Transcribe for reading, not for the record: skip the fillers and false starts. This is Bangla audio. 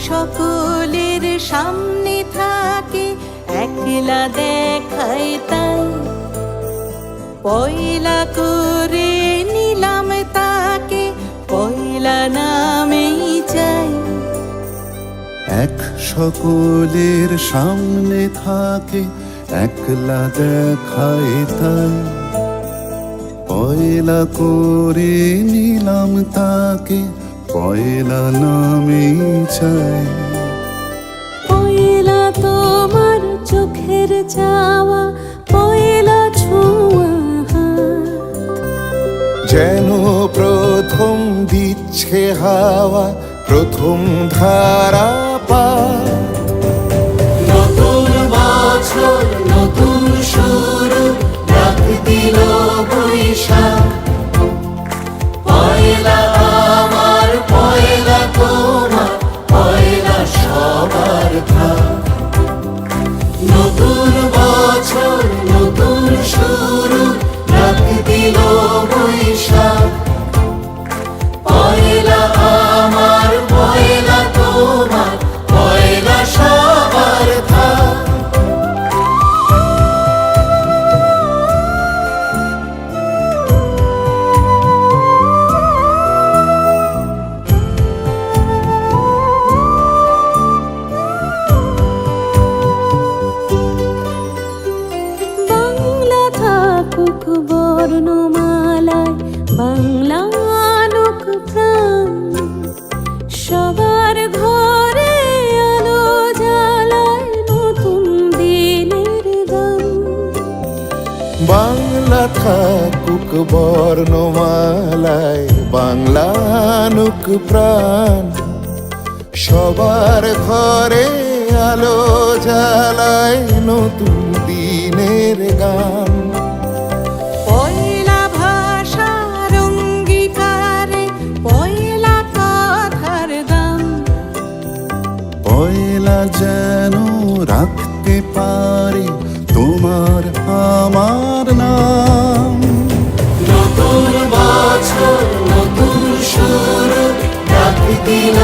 সকলের সামনে থাকে, একলা দেখায় তাই। পয়লা করে নিলাম তাকে, পয়লা নামেই চাই। এক সকলের সামনে থাকে, একলা দেখায় তাই। পয়লা করে নিলাম তাকে, পয়লা নামেই চাই। পয়লা তোমার চোখের চাওয়া, পয়লা ছোঁয়া হাত। যেন প্রথম দিচ্ছে হাওয়া, প্রথম ধারা পা। নতুন বছর নতুন শুরু, ডাক দিল বৈশাখ। পয়লা আমার, পয়লা তোমার, পয়লা সবার থাক। নতুন বছর নতুন শুরু, ডাক দিল বৈশাখ। পয়লা আমার, পয়লা তোমার, পয়লা সবার থাক। বাংলা থাকুক বর্ণমালায়, বাংলা আনুক প্রাণ। সবার ঘরে আলো জ্বালায় নতুন দিনের গান। বাংলা থাকুক বর্ণমালায়, বাংলা আনুক প্রাণ। সবার ঘরে আলো জ্বালায় নতুন দিনের গান। পয়লা ভাষার অঙ্গীকারে, পয়লা কথার দাম। পয়লা যেন রাখতে পারে তোমার আমার নাম। নতুন বছর নতুন শুরু, ডাক দিল